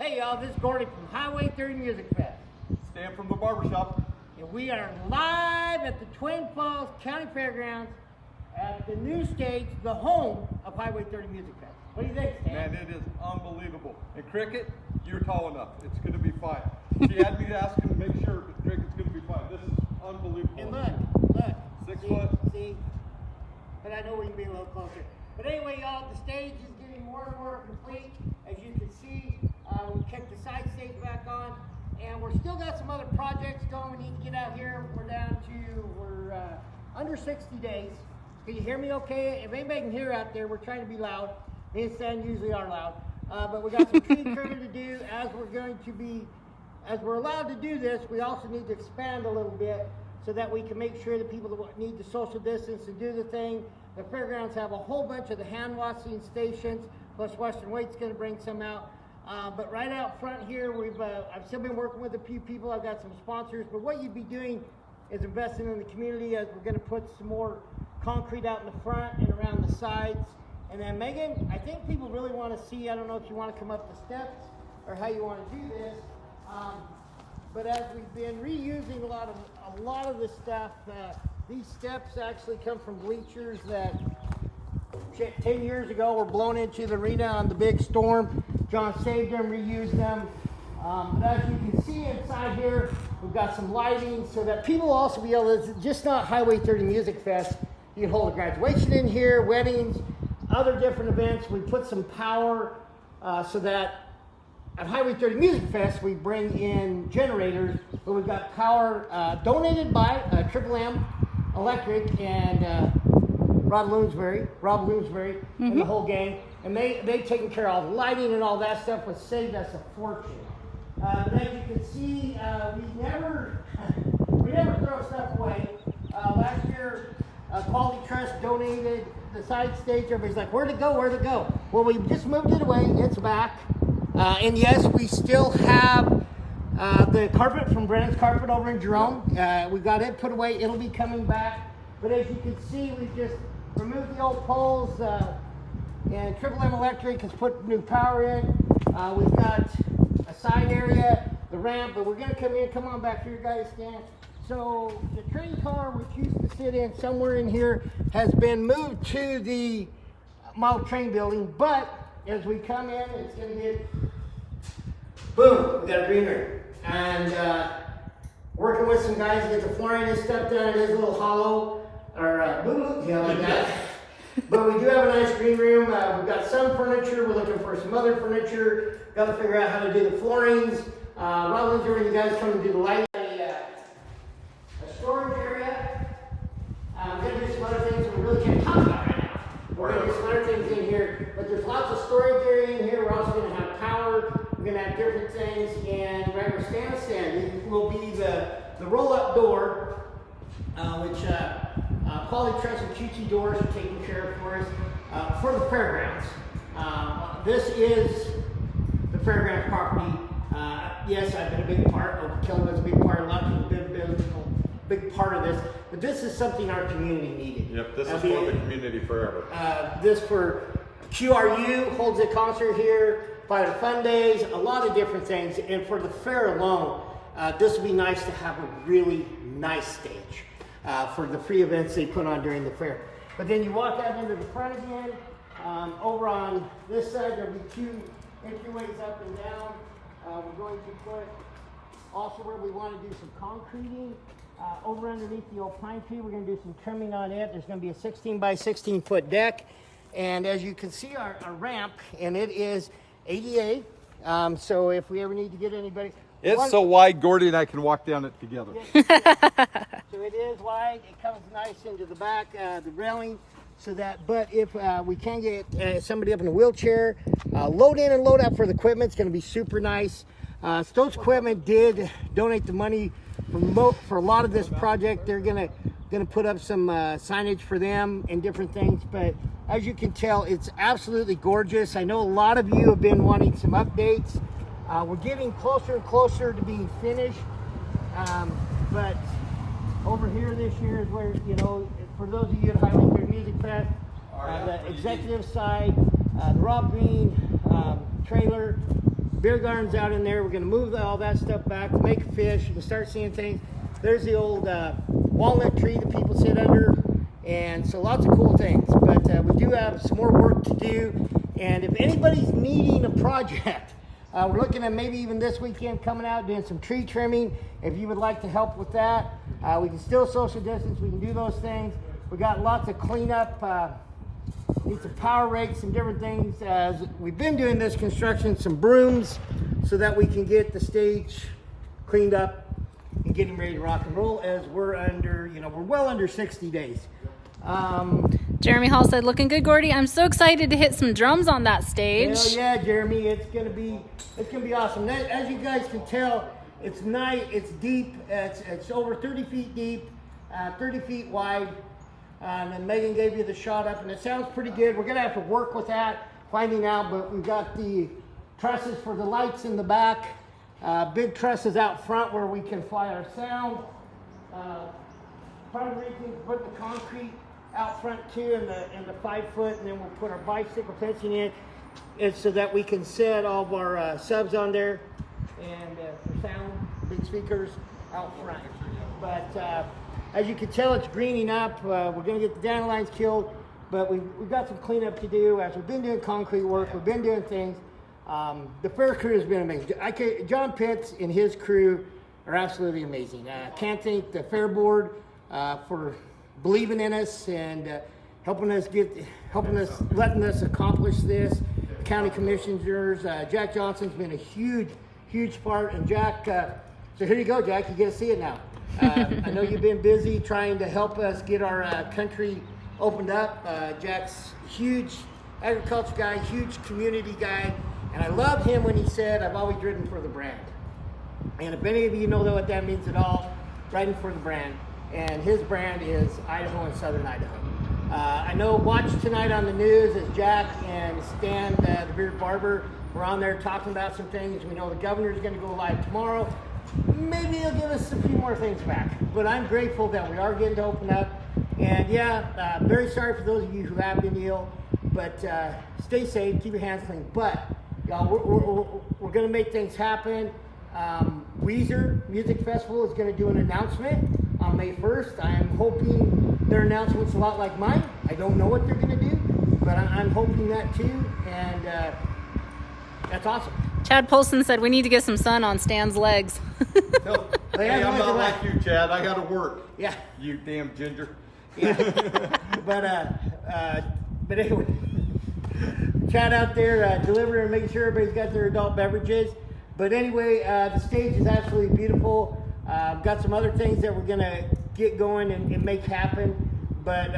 Hey y'all, this is Gordy from Highway 30 Music Fest. Stan from the barbershop. And we are live at the Twin Falls County Fairgrounds at the new stage, the home of Highway 30 Music Fest. What do you think, Stan? Man, it is unbelievable. And Cricket, you're tall enough. It's going to be fine. She had me ask him to make sure that Cricket's going to be fine. This is unbelievable. And look. 6 see, foot. See? But I know we can be a little closer. But anyway, y'all, the stage is getting more and more complete. As you can see, we kicked the side stage back on. And we're still got some other projects going. We need to get out here. We're under 60 days. Can you hear me okay? If anybody can hear out there, we're trying to be loud. Me and Stan usually are loud. But we got some tree trimming to do as we're allowed to do this. We also need to expand a little bit so that we can make sure that people that need to social distance and do the thing. The fairgrounds have a whole bunch of the hand washing stations, plus Western Weight's going to bring some out. But right out front here, I've still been working with a few people. I've got some sponsors. But what you'd be doing is investing in the community, as we're going to put some more concrete out in the front and around the sides. And then Megan, I think people really want to see, I don't know if you want to come up the steps or how you want to do this. But as we've been reusing a lot of the stuff, these steps actually come from bleachers that 10 years ago were blown into the arena on the big storm. John saved them, reused them. But as you can see inside here, we've got some lighting so that people will also be able to, just not Highway 30 Music Fest, you can hold a graduation in here, weddings, other different events. We put some power so that at Highway 30 Music Fest, we bring in generators, but we've got power donated by Triple M Electric and Rob Loomsbury, and the whole gang. And they've taken care of all the lighting and all that stuff, which saved us a fortune. But as you can see, we never throw stuff away. Last year, Quality Trust donated the side stage. Everybody's like, where'd it go? Well, we just moved it away. It's back. And yes, we still have the carpet from Brennan's Carpet over in Jerome. We got it put away. It'll be coming back. But as you can see, we've just removed the old poles. And Triple M Electric has put new power in. We've got a side area, the ramp, but we're going to come on back here, guys, Stan. So the train car, which used to sit in somewhere in here, has been moved to the model train building. But as we come in, it's going to get, boom, we got a green room. And working with some guys to get the flooring and stuff done. It is a little hollow, or boo-boo, like that. But we do have a nice green room. We've got some furniture. We're looking for some other furniture. Got to figure out how to do the floorings. While you guys come and do the lighting. A storage area. We're going to do some other things that we really can't talk about right now. We're going to do some other things in here. But there's lots of storage area in here. We're also going to have power. We're going to have different things. And regular stand will be the roll-up door, which Quality Trust and QT Doors are taking care of for us for the fairgrounds. This is the fairgrounds property. Yes, I've been a big part. Kelly was a big part. A lot of people have been a big part of this. But this is something our community needed. Yep, this is for the community forever. This for QRU holds a concert here, Fighter Fun Days, a lot of different things. And for the fair alone, this would be nice to have a really nice stage. For the free events they put on during the fair. But then you walk out into the front again. Over on this side, there'll be two entryways up and down. We're going to put also where we want to do some concreting. Over underneath the old pine tree, we're going to do some trimming on it. There's going to be a 16 by 16 foot deck. And as you can see, our ramp, and it is ADA. So if we ever need to get anybody. It's so wide, Gordy and I can walk down it together. So it is wide. It comes nice into the back, the railing, so that. But if we can get somebody up in a wheelchair, load in and load out for the equipment. It's going to be super nice. Stokes Equipment did donate the money for a lot of this project. They're going to put up some signage for them and different things. But as you can tell, it's absolutely gorgeous. I know a lot of you have been wanting some updates. We're getting closer and closer to being finished, but over here this year is where, for those of you at Highway 30 Music Fest, the executive side, the Rob Green trailer, beer gardens out in there. We're going to move all that stuff back to make fish. You can start seeing things. There's the old walnut tree that people sit under, and so lots of cool things. But we do have some more work to do, and if anybody's needing a project, we're looking at maybe even this weekend coming out doing some tree trimming. If you would like to help with that, we can still social distance. We can do those things. We got lots of cleanup. Need some power rakes, some different things. As we've been doing this construction, some brooms, so that we can get the stage cleaned up and getting ready to rock and roll. As we're under, we're well under 60 days. Jeremy Hall said, "Looking good, Gordy. I'm so excited to hit some drums on that stage." Hell yeah, Jeremy! It's gonna be awesome. As you guys can tell, it's nice. It's deep. It's over 30 feet deep, 30 feet wide. And then Megan gave you the shot up, and it sounds pretty good. We're gonna have to work with that, finding out. But we've got the trusses for the lights in the back, big trusses out front where we can fly our sound. Probably we can put the concrete out front too, and the 5 foot, and then we'll put our bicycle fencing in, and so that we can set all of our subs on there, and for sound, big speakers out front. But as you can tell, it's greening up. We're going to get the dandelions killed, but we've got some cleanup to do. As we've been doing concrete work, we've been doing things. The fair crew has been amazing. John Pitts and his crew are absolutely amazing. Can't thank the fair board for believing in us and letting us accomplish this. County commissioners, Jack Johnson's been a huge part. And Jack, so here you go, Jack. You get to see it now. I know you've been busy trying to help us get our country opened up. Jack's huge agriculture guy, huge community guy, and I love him when he said, "I've always ridden for the brand." And if any of you know what that means at all, riding for the brand. And his brand is Idaho and Southern Idaho. I know watch tonight on the news as Jack and Stan, the beard barber, were on there talking about some things. We know the governor's going to go live tomorrow. Maybe he'll give us a few more things back. But I'm grateful that we are getting to open up. And yeah, very sorry for those of you who have been ill. But stay safe, keep your hands clean. But y'all, we're going to make things happen. Weezer Music Festival is going to do an announcement on May 1st. I'm hoping their announcement's a lot like mine. I don't know what they're going to do, but I'm hoping that too. And that's awesome. Chad Polson said, "We need to get some sun on Stan's legs." No, hey, I'm not like you, Chad. I got to work. Yeah. You damn ginger. Yeah. But anyway, Chad out there delivering and making sure everybody's got their adult beverages. But anyway, the stage is absolutely beautiful. I've got some other things that we're going to get going and make happen. But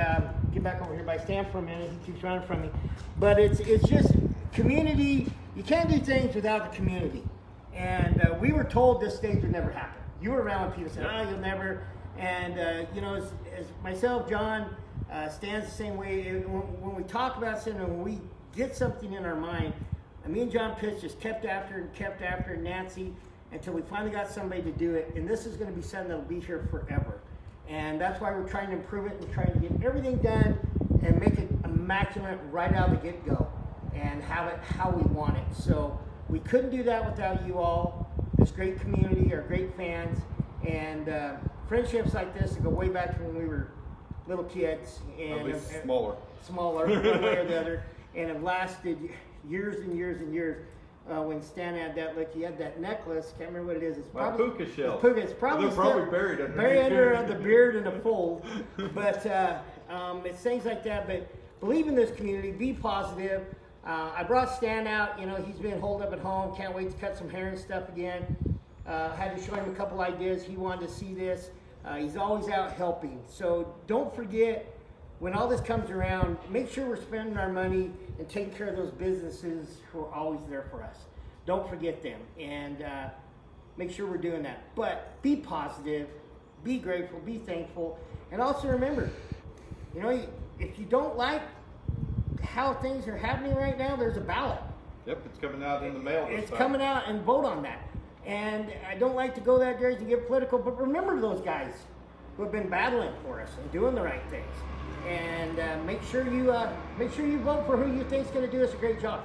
get back over here by Stan for a minute. He keeps running from me. But it's just community. You can't do things without the community. And we were told this stage would never happen. You were around when people said, "Oh, you'll never." And, as myself, John, Stan's the same way. When we talk about something, when we get something in our mind, me and John Pitts just kept after Nancy until we finally got somebody to do it. And this is going to be something that'll be here forever. And that's why we're trying to improve it and trying to get everything done and make it immaculate right out of the get-go and have it how we want it. So we couldn't do that without you all, this great community, our great fans, and friendships like this that go way back to when we were little kids. And at least smaller. Smaller, one way or the other, and have lasted years and years and years. When Stan had that look, he had that necklace. Can't remember what it is. It's probably puka shell. Puka. It's probably, buried under the beard in a fold. But it's things like that. But believe in this community. Be positive. I brought Stan out. He's been holed up at home. Can't wait to cut some hair and stuff again. Had to show him a couple ideas. He wanted to see this. He's always out helping. So don't forget, when all this comes around, make sure we're spending our money and taking care of those businesses who are always there for us. Don't forget them, and make sure we're doing that. But be positive, be grateful, be thankful, and also remember, if you don't like how things are happening right now, there's a ballot. Yep, it's coming out in the mail. It's coming out, and vote on that. And I don't like to go that direction and get political, but remember those guys who have been battling for us and doing the right things. And make sure you vote for who you think is going to do us a great job.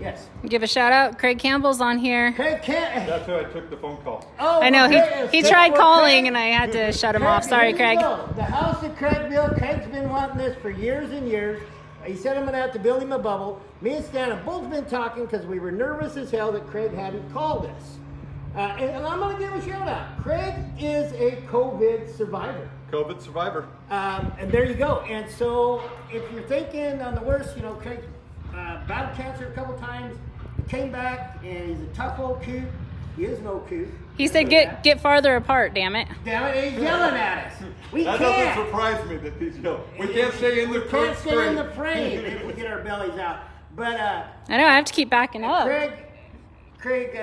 Yes. Give a shout out. Craig Campbell's on here. Craig can't. That's who I took the phone call. Oh, I know okay, he so tried for calling Craig- and I had to shut him off. Sorry, here you Craig. go. The house at Craig built. Craig's been wanting this for years and years. He said I'm going to have to build him a bubble. Me and Stan have both been talking because we were nervous as hell that Craig hadn't called us. And I'm going to give a shout out. Craig is a COVID survivor. COVID survivor. And there you go. And so if you're thinking on the worst, Craig battled cancer a couple times, came back, and he's a tough old coot. He is an old coot. He said get farther apart, damn it. Damn it, he's yelling at us. We That can't. doesn't surprise me that he's yelling. We can't stay in the We can't stay in the frame. frame if we get our bellies out. But I know I have to keep backing up. Craig,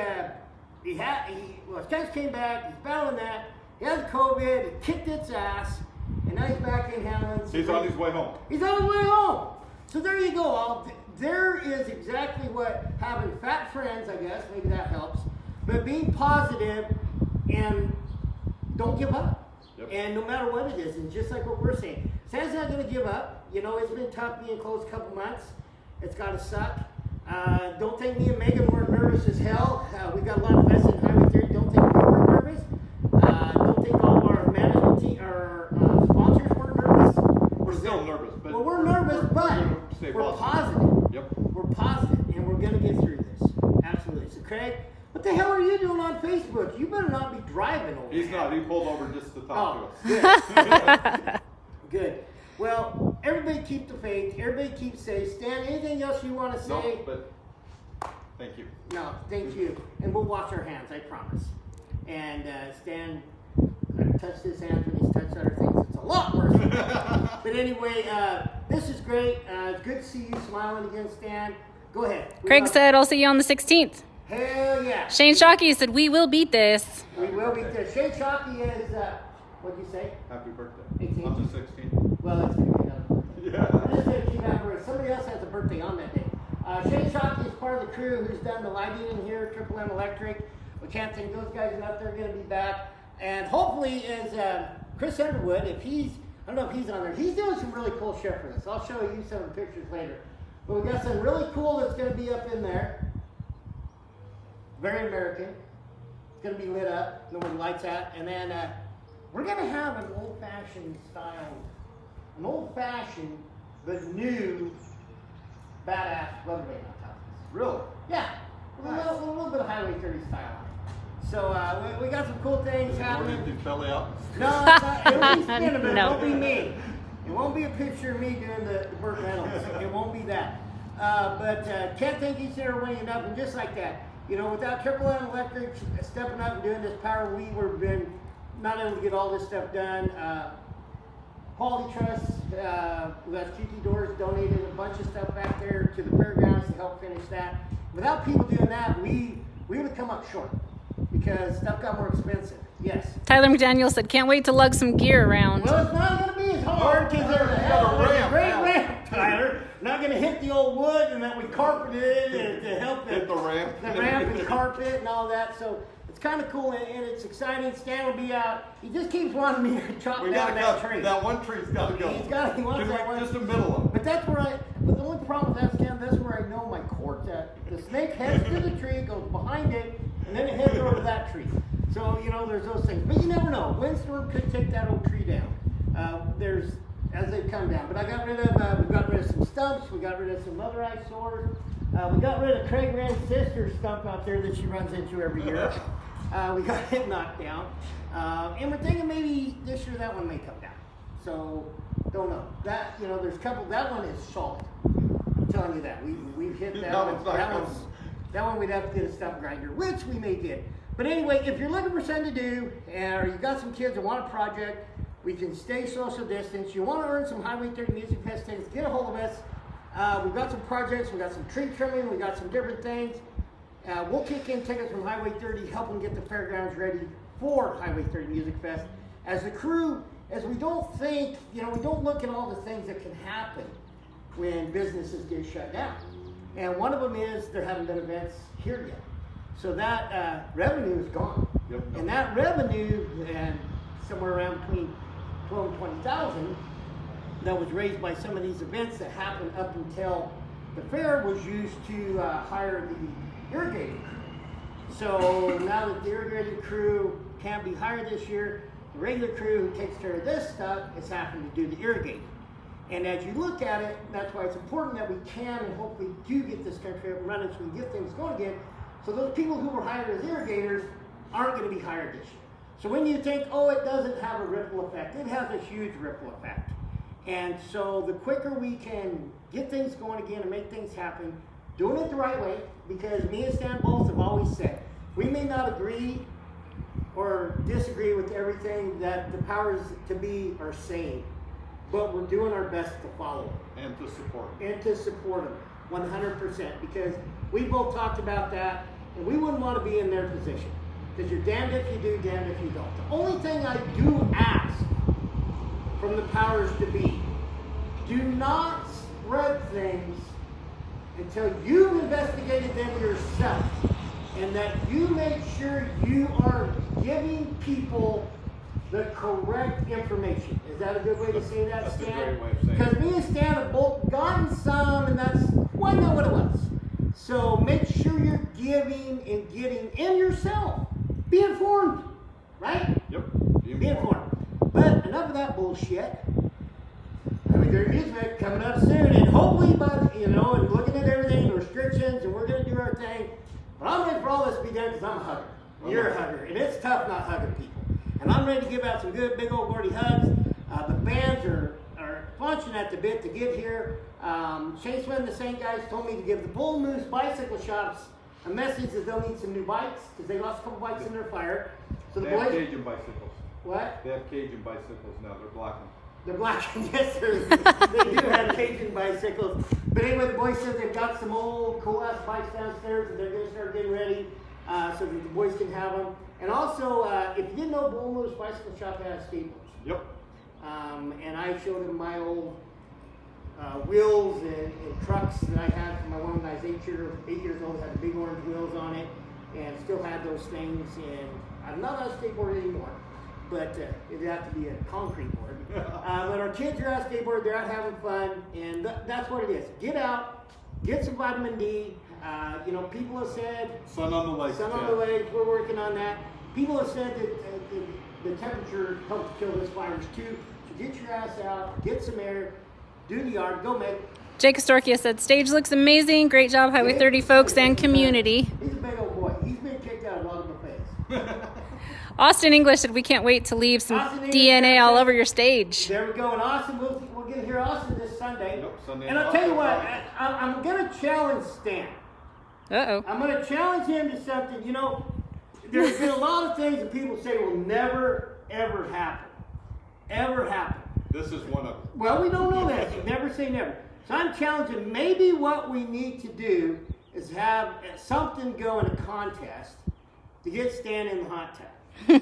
his test came back. He's battling that. He has COVID. He kicked its ass, and now he's back in Hamlin's. He's on his way home. He's on his way home. So there you go. There is exactly what having fat friends, I guess, maybe that helps. But being positive and don't give up. Yep. And no matter what it is, and just like what we're saying, Sam's not going to give up. It's been tough being closed a couple months. It's got to suck. Don't think me and Megan weren't nervous as hell. We got a lot of vested in Highway 30. Don't think we were nervous. Don't think all of our management team, our sponsors weren't nervous. We're still nervous, but Well, we're nervous, we're but gonna stay we're positive. positive. Yep. We're positive, and we're going to get through this. Absolutely. So, Craig, what the hell are you doing on Facebook? You better not be driving over He's there. not. He pulled over just to talk Oh, to us. good. Good. Well, everybody keep the faith. Everybody keep safe. Stan, anything else you want to say? No, but thank you. No, thank you. And we'll wash our hands, I promise. And Stan, I've touched his hands when he's touched other things. It's a lot worse than that. But anyway, this is great. It's good to see you smiling again, Stan. Go ahead. Craig said I'll see you on the 16th. Hell yeah. Shane Shockey said we will beat this. We will be there. Shane Shockey is, what'd you say? Happy birthday. 18th. On the 16th. Well, it's going to be another birthday. Yeah. I'm just going to keep that word. Somebody else has a birthday on that day. Shane Shockey is part of the crew who's done the lighting in here, Triple M Electric. We can't think those guys enough. They're going to be back. And hopefully, as Chris Underwood, I don't know if he's on there, he's doing some really cool shit for us. I'll show you some of the pictures later. But we got some really cool that's going to be up in there. Very American. It's going to be lit up, know where the lights at. And then we're going to have an old-fashioned style, an old-fashioned but new badass rubber band on top of this. Really? Yeah, a little bit of Highway 30 style on it. So we got some cool things happening. His belly out. No, it's not. It'll be spinning, but No. it won't be me. It won't be a picture of me doing the Burt Reynolds. It won't be that. But can't thank each and every one enough. And just like that, without Triple M Electric stepping up and doing this power, we would have been not able to get all this stuff done. Quality Trust, we got QT Doors donated a bunch of stuff back there to the fairgrounds to help finish that. Without people doing that, we would have come up short because stuff got more expensive. Yes. Tyler McDaniel said can't wait to lug some gear around. Well, it's not going to be as hard because there's a great ramp, Tyler. Not going to hit the old wood and that we carpeted it to help Hit the ramp. the ramp and carpet and all that. So it's kind of cool and it's exciting. Stan will be out. He just keeps wanting me to chop We down gotta that go. tree. That one tree's gotta go. He wants that one. Just the middle of it. But that's where but the only problem with that, Stan, that's where I know my court's at. The snake heads to the tree, goes behind it, and then it heads over to that tree. So, there's those things. But you never know. Windstorm could take that old tree down. As they come down. But we got rid of some stumps. We got rid of some other eyesores. We got rid of Craig Rand's sister's stump out there that she runs into every year. We got it knocked down. And we're thinking maybe this year that one may come down. So, don't know. That, there's a couple, that one is solid. I'm telling you that. We've hit that That one. one's not That one we'd have to get a stump grinder, which we may get. But anyway, if you're looking for something to do, or you got some kids that want a project, we can stay social distance. You want to earn some Highway 30 Music Fest tickets, get a hold of us. We've got some projects, we've got some tree trimming, we've got some different things. We'll kick in tickets from Highway 30, help them get the fairgrounds ready for Highway 30 Music Fest. As the crew, as we don't think, we don't look at all the things that can happen when businesses get shut down. And one of them is there haven't been events here yet. So that revenue is gone. Yep. And that revenue, and somewhere around between 12 and 20,000, that was raised by some of these events that happened up until the fair was used to hire the irrigating crew. So now that the irrigating crew can't be hired this year, the regular crew who takes care of this stuff is having to do the irrigating. And as you look at it, that's why it's important that we can and hopefully do get this country up and running so we can get things going again. So those people who were hired as irrigators aren't going to be hired this year. So when you think, oh, it doesn't have a ripple effect, it has a huge ripple effect. And so the quicker we can get things going again and make things happen, doing it the right way, because me and Stan both have always said, we may not agree or disagree with everything that the powers to be are saying, but we're doing our best to follow them. And to support them. And to support them, 100%, because we both talked about that, and we wouldn't want to be in their position. Because you're damned if you do, damned if you don't. The only thing I do ask from the powers to be, do not spread things until you've investigated them yourself, and that you make sure you are giving people the correct information. Is that a good way to say that, That's a Stan? great way of saying Because it. me and Stan have both gotten some, and that's, well, I know what it was. So make sure you're giving and getting in yourself. Be informed, right? Yep. Be informed. But enough of that bullshit. Their music coming up soon, and hopefully, by and looking at everything, the restrictions, and we're going to do our thing. But I'm ready for all this to be done because I'm a hugger. You're a hugger, and it's tough not hugging people. And I'm ready to give out some good, big old Gordy hugs. The bands are punching at the bit to get here. Shane Swin, the same guys, told me to give the Bull Moose bicycle shops a message that they'll need some new bikes because they lost a couple bikes in their fire. So the They have boys, Cajun bicycles. what? They have Cajun bicycles now. They're blackened. They're black, yes, they do have Cajun bicycles. But anyway, the boys said they've got some old cool ass bikes downstairs and they're going to start getting ready so that the boys can have them. And also, if you didn't know, Bull Moose Bicycle Shop has skateboards. Yep. And I showed them my old wheels and trucks that I had from my one when I was 8 years old, had the big orange wheels on it, and still had those things. And I'm not on a skateboard anymore, but it'd have to be a concrete board. But our kids are out skateboard, they're out having fun, and that's what it is. Get out, get some vitamin D. People have said, Sun on the legs. sun on Chad. the legs, we're working on that. People have said that the temperature helps kill this virus too. So get your ass out, get some air, do the yard, go make. Jake Astorkia said, stage looks amazing. Great job, Highway 30 folks and community. He's a big old boy. He's been kicked out of a lot of buffets. Austin English said, we can't wait to leave some Austin English DNA said- all over your stage. There we go. And Austin, we'll get to hear Austin this Sunday. Yep, Sunday And I'll night. tell you what, I'm going to challenge Stan. Uh-oh. I'm going to challenge him to something. There's been a lot of things that people say will never, ever happen. Ever happen. This is one of them. Well, we don't know that. You never say never. So I'm challenging, maybe what we need to do is have something go in a contest to get Stan in the hot tub.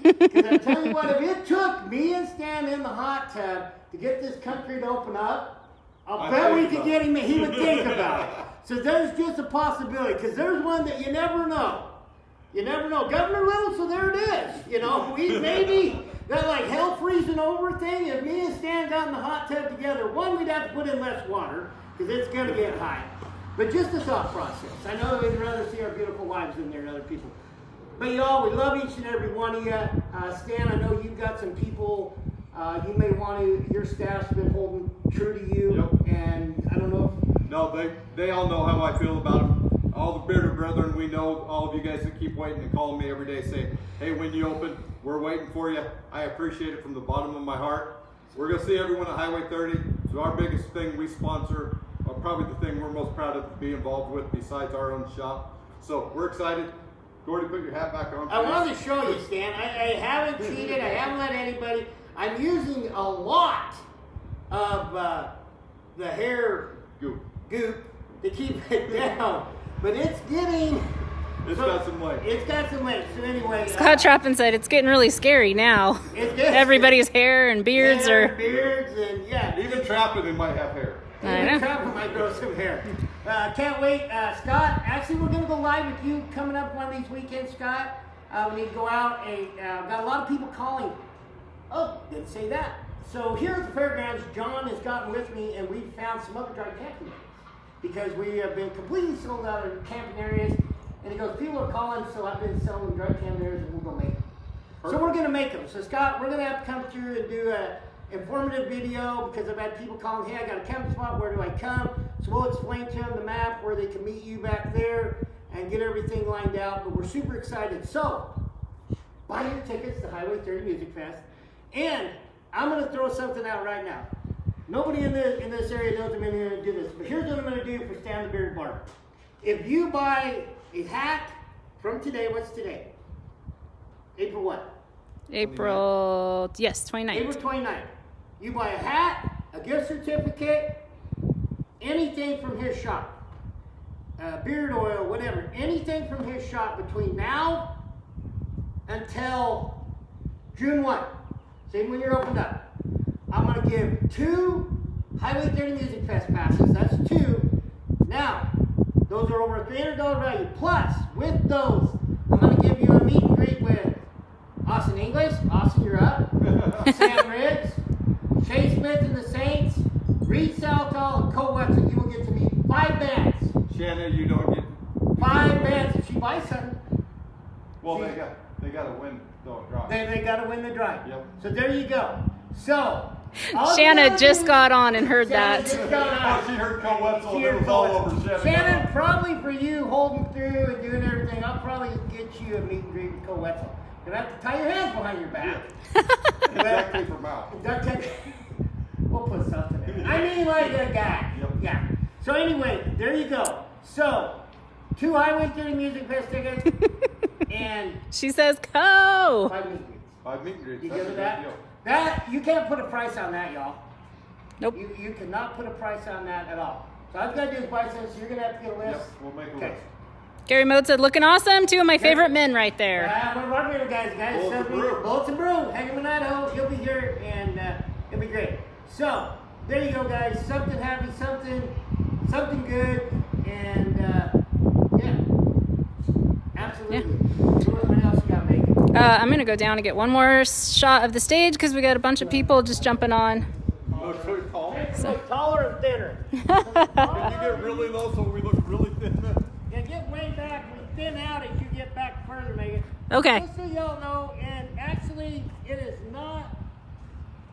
Because I tell you what, if it took me and Stan in the hot tub to get this country to open up, I'll bet we could get him, he would think about it. So there's just a possibility, because there's one that you never know. You never know. Governor Little, so there it is. We maybe that like hell freezing over thing. If me and Stan got in the hot tub together, one, we'd have to put in less water, because it's going to get high. But just a thought process. I know we'd rather see our beautiful wives in there than other people. But y'all, we love each and every one of you. Stan, I know you've got some people you may want to, your staff's been holding true to you. Yep. And I don't know if No, they all know how I feel about them. All the bearded brethren, we know, all of you guys that keep waiting and calling me every day saying, hey, when you open, we're waiting for you. I appreciate it from the bottom of my heart. We're going to see everyone at Highway 30. It's our biggest thing we sponsor, probably the thing we're most proud of to be involved with besides our own shop. So we're excited. Gordy, put your hat back on. I wanted to show you, Stan. I haven't cheated. I haven't let anybody. I'm using a lot of the hair Goop. goop to keep it down. But it's getting... It's got some legs. It's got some legs. So anyway... Scott Trappin said, it's getting really scary now. It's good. Everybody's hair and beards Hair, are... beards, and yeah. Even trapping, it might have hair. I know. Trapper might grow some hair. Can't wait. Scott, actually, we're going to go live with you coming up one of these weekends, Scott. We need to go out and got a lot of people calling. Oh, didn't say that. So here at the fairgrounds, John has gotten with me and we found some other dry camping days. because we have been completely sold out of camping areas. And he goes, people are calling, so I've been selling dry camping areas, and we're gonna make them. So we're gonna make them. So Scott, we're gonna have to come through and do a informative video because I've had people calling, hey, I got a camping spot, where do I come? So we'll explain to them the map where they can meet you back there and get everything lined out. But we're super excited. So buy your tickets to Highway 30 Music Fest. And I'm gonna throw something out right now. Nobody in this area knows I'm going to do this, but here's what I'm going to do for Stan the Bearded Barber. If you buy a hat from today, what's today? April what? April, yes, 29th. April 29th. You buy a hat, a gift certificate, anything from his shop, beard oil, whatever, anything from his shop between now until June 1. Same when you're opened up. I'm going to give 2 Highway 30 Music Fest passes. That's 2. Now, those are over a $300 value. Plus, with those, I'm going to give you a meet and greet with Austin English. Austin, you're up. Sam Riggs, Shane Smith and the Saints, Reed Southall, and Cole Wetzel. You will get to meet 5 bands. Shannon, you don't get. 5 bands. If she buys something, Well, they got to win the drive. they got to win the drive. Yep. So there you go. So. Shanna just got on and heard Shanna that. just got on. Oh, she heard Cole Wetzel She and it heard was Cole all Wetzel. over Shannon. Shannon, probably for you holding through and doing everything, I'll probably get you a meet and greet with Cole Wetzel. You're going to have to tie your hands behind your back. Exactly for mouth. Duct tape. We'll put something in. I mean, like a guy. Yep. Yeah. So anyway, there you go. So, 2 Highway 30 Music Fest tickets and She says, go. 5 meet and greets. 5 meet and greets. You That's good a with good that? deal. That, you can't put a price on that, y'all. Nope. You cannot put a price on that at all. So all I've got to do is buy some, so you're going to have to get a list. Yep, we'll make a Okay. list. Gary Mode said, looking awesome. 2 of my favorite men right there. One of our favorite guys, Bullets and Brew. Bullets and Brew, Hagerman, Idaho. He'll be here, and it'll be great. So, there you go, guys. Something happy, something good, and yeah. Absolutely. What else you got, Megan? I'm going to go down and get one more shot of the stage because we got a bunch of people just jumping on. Look so tall. Look taller and thinner. You get really low so we look really thin. Yeah, get way back and thin out as you get back further, Megan. Okay. Just so y'all know, and actually, it is not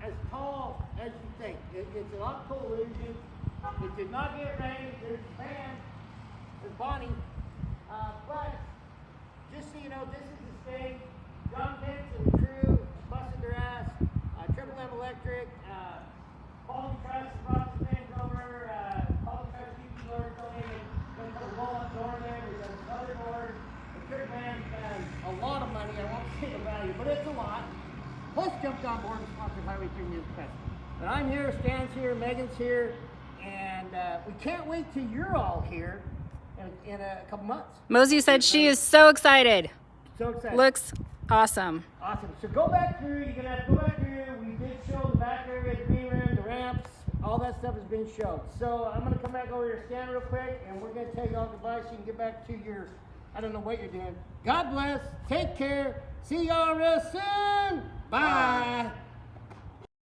as tall as you think. It's a lot cooler. It did not get rain. There's a band. There's Bonnie. But just so you know, this is the stage. John Pitts and the crew busted their ass. Triple M Electric. Quality Trucks brought the things over. Quality Trucks people are coming in. They put a roll-up door there. There's another door. The Trick Man spent a lot of money. I won't say the value, but it's a lot. Plus jumped on board and sponsored Highway 3 Music Fest. But I'm here, Stan's here, Megan's here, and we can't wait till you're all here in a couple months. Mosey said she is so excited. So excited. Looks awesome. Awesome. So go back through. You're gonna have to go back through. We did show the back area, the green room, the ramps. All that stuff has been shown. So I'm gonna come back over here, Stan, real quick, and we're gonna take all goodbye so you can get back to your, I don't know what you're doing. God bless. Take care. See y'all real soon. Bye.